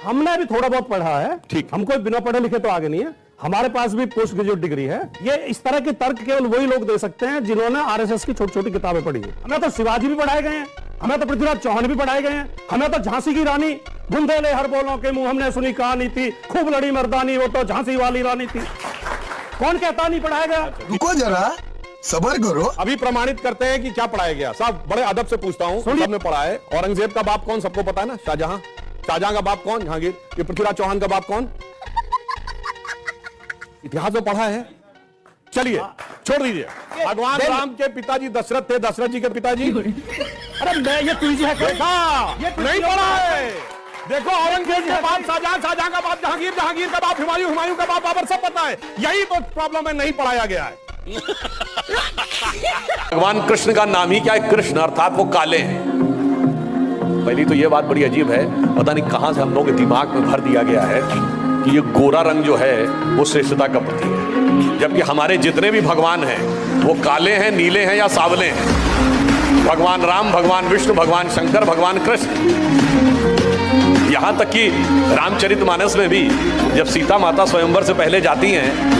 हमने भी थोड़ा बहुत पढ़ा है, ठीक। हम कोई बिना पढ़े लिखे तो आगे नहीं है, हमारे पास भी पोस्ट ग्रेजुएट डिग्री है। ये इस तरह के तर्क केवल वही लोग दे सकते हैं जिन्होंने आरएसएस की छोटी छोटी किताबें पढ़ी है। हमें तो शिवाजी भी पढ़ाए गए हैं, हमें तो पृथ्वीराज चौहान भी पढ़ाए गए हैं, हमें तो झांसी की रानी बुंदेले हर बोलों के मुंह हमने सुनी कहानी थी, खूब लड़ी मर्दानी, वो तो झांसी वाली रानी थी। कौन कहता नहीं पढ़ाया गया? रुको जरा, सबर करो। अभी प्रमाणित करते हैं कि क्या पढ़ाया गया। साहब बड़े अदब से पूछता हूँ, सबने पढ़ा है। औरंगजेब का बाप कौन, सबको पता है ना, शाहजहां। शाहजहां का बाप कौन, जहांगीर। ये पृथ्वीराज चौहान का बाप कौन, इतिहास में पढ़ा है। चलिए छोड़ दीजिए। भगवान राम के पिताजी दशरथ थे, दशरथ जी के पिताजी। अरे मैं ये तुझे है नहीं पढ़ा है। देखो औरंगजेब के बाप शाहजहां, शाहजहां का बाप जहांगीर, जहांगीर का बाप हुमायूं, हुमायूं का बाप बाबर, सब पता है। यही तो प्रॉब्लम है, नहीं पढ़ाया गया है। भगवान कृष्ण का नाम ही क्या है, कृष्ण, अर्थात वो काले हैं। पहली तो ये बात बड़ी अजीब है, पता नहीं कहां से हम लोग के दिमाग में भर दिया गया है कि ये गोरा रंग जो है वो श्रेष्ठता का प्रतीक है, जबकि हमारे जितने भी भगवान हैं वो काले हैं, नीले हैं या सावले हैं। भगवान राम, भगवान विष्णु, भगवान शंकर, भगवान कृष्ण। यहां तक कि रामचरितमानस में भी जब सीता माता स्वयंवर से पहले जाती हैं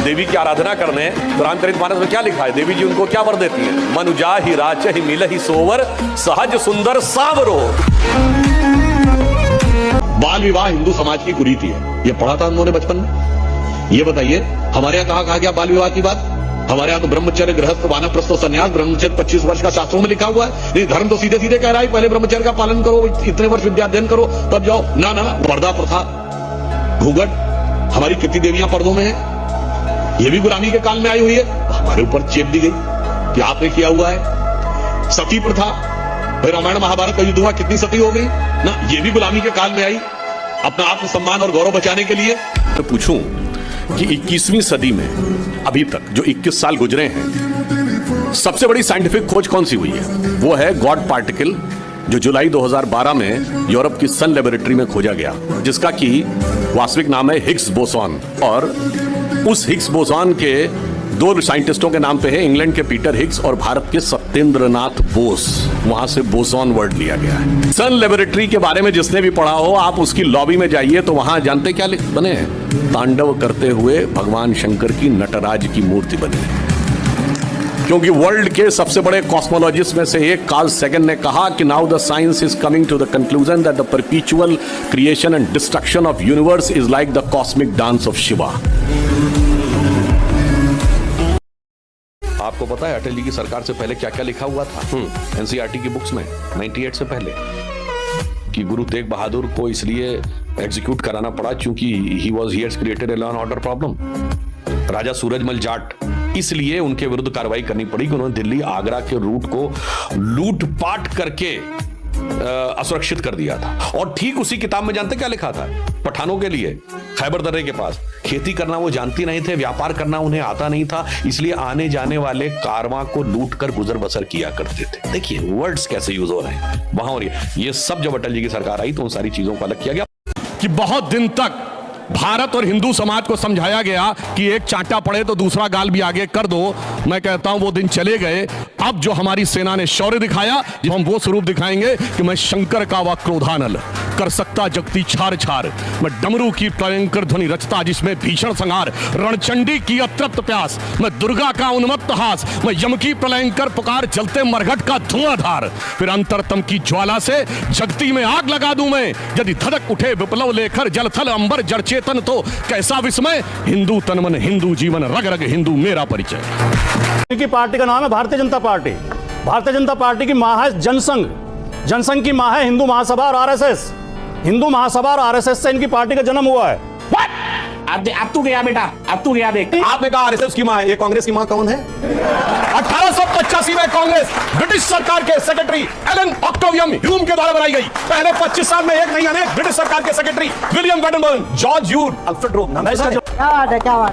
देवी की आराधना करने, तो रामचरितमानस में क्या लिखा है, देवी जी उनको क्या वर देती हैं, मनुजा ही राच ही मिल ही सोवर, सहज सुंदर सावरो। बाल विवाह हिंदू समाज की कुरीति है, ये पढ़ा था उन्होंने बचपन में। ये बताइए हमारे यहाँ कहा गया बाल विवाह की बात? हमारे यहाँ तो ब्रह्मचर्य, गृहस्थ, वानप्रस्थ और संन्यास, ब्रह्मचर्य 25 वर्ष का शास्त्रों में लिखा हुआ है। नहीं, धर्म तो सीधे सीधे कह रहा है पहले ब्रह्मचर्य का पालन करो, इतने वर्ष विद्या अध्ययन करो तब जाओ। ना ना, पर्दा प्रथा, घूंघट, हमारी कितनी देवियां पर्दों में है, ये भी गुलामी के काल में आई हुई है, हमारे ऊपर चेप दी गई कि आपने किया हुआ है। सती प्रथा, रामायण महाभारत का युद्ध हुआ, कितनी सती हो गई ना, ये भी गुलामी के काल में आई। अपना आत्मसम्मान और गौरव बचाने के लिए तो पूछूं कि 21वीं सदी में अभी तक जो 21 साल गुजरे हैं, सबसे बड़ी साइंटिफिक खोज कौन सी हुई है? वो है गॉड पार्टिकल, जो जुलाई 2012 में यूरोप की सन लेबोरेटरी में खोजा गया, जिसका कि वास्तविक नाम है हिग्स बोसॉन। और उस हिग्स बोसॉन के दो साइंटिस्टों के नाम पे है, इंग्लैंड के पीटर हिग्स और भारत के सत्येंद्रनाथ बोस। वहां से बोसॉन वर्ड लिया गया है। सन लेबोरेटरी के बारे में जिसने भी पढ़ा हो, आप उसकी लॉबी में जाइए तो वहां जानते क्या बने हैं? तांडव करते हुए भगवान शंकर की नटराज की मूर्ति बनी है। क्योंकि वर्ल्ड के सबसे बड़े कॉस्मोलॉजिस्ट में से एक कार्ल सेगन ने कहा कि now the science is coming to the conclusion that the perpetual creation and destruction of universe is like the cosmic dance of Shiva. आपको पता है अटल जी की सरकार से पहले क्या क्या लिखा हुआ था एनसीईआरटी की बुक्स में 98 से पहले? कि गुरु तेग बहादुर को इसलिए एग्जीक्यूट कराना पड़ा क्योंकि he has created a law and order problem. Raja Surajmal Jat, इसलिए उनके विरुद्ध कार्रवाई करनी पड़ी कि उन्होंने दिल्ली आगरा के रूट को लूटपाट करके असुरक्षित कर दिया था। और ठीक उसी किताब में जानते क्या लिखा था? पठानों के लिए खैबर दर्रे के पास खेती करना वो जानती नहीं थे, व्यापार करना उन्हें आता नहीं था, इसलिए आने जाने वाले कारवां को लूट कर गुजर बसर किया करते थे। देखिए वर्ड्स कैसे यूज हो रहे हैं वहां। और ये सब जब अटल जी की सरकार आई तो उन सारी चीजों को अलग किया गया। कि बहुत दिन तक भारत और हिंदू समाज को समझाया गया कि एक चांटा पड़े तो दूसरा गाल भी आगे कर दो। मैं कहता हूं वो दिन चले गए। अब जो हमारी सेना ने शौर्य दिखाया, जब हम वो स्वरूप दिखाएंगे कि मैं शंकर का वह क्रोधानल कर सकता जगती छार छार, मैं डमरू की प्रयंकर ध्वनि रचता जिसमें भीषण संहार, रणचंडी की अतृप्त प्यास, मैं दुर्गा का उन्मत्त हास, मैं यम की प्रलयंकर पुकार, जलते मरघट का धुआंधार, फिर अंतरतम की ज्वाला से जगती में आग लगा दूं मैं, यदि धड़क उठे विप्लव लेकर जल थल अंबर जड़ चेतन तो कैसा विस्मय, हिंदू तनमन हिंदू जीवन रग रग हिंदू मेरा परिचय। की पार्टी का नाम है भारतीय जनता पार्टी। भारतीय जनता पार्टी की मां है जनसंघ, जनसंघ की मां है हिंदू महासभा और आरएसएस। हिंदू महासभा और आरएसएस से इनकी पार्टी का जन्म हुआ है। अब तू गया बेटा, अब तू गया देख। आपने कहा आरएसएस की मां है, ये कांग्रेस की मां कौन है? 1885 में कांग्रेस ब्रिटिश सरकार के सेक्रेटरी एलन ऑक्टेवियम ह्यूम के द्वारा बनाई गई। पहले 25 साल में एक नहीं आने ब्रिटिश सरकार के secretary William Wedderburn, George Yule, Alfred Rose.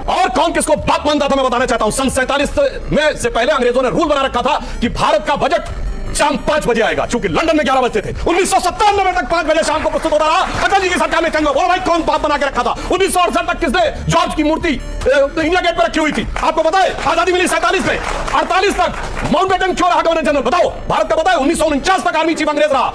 और कौन किसको बात मानता था मैं बताना चाहता हूं। सन 47 में से पहले अंग्रेजों ने रूल बना रखा था कि भारत का बजट शाम 5 बजे आएगा, क्योंकि लंदन में 11 बजते थे। 1997 तक 5 बजे शाम को प्रस्तुत होता रहा। अटल जी की सरकार ने चंगा बोलो भाई कौन बात बना के रखा था। 1968 तक किसने जॉर्ज की मूर्ति इंडिया गेट पर रखी हुई थी? आपको पता है? आजादी मिली 47 में। 48 तक माउंटबेटन क्यों रहा गवर्नर जनरल? बताओ। भारत का पता है 1949 तक आर्मी चीफ अंग्रेज रहा।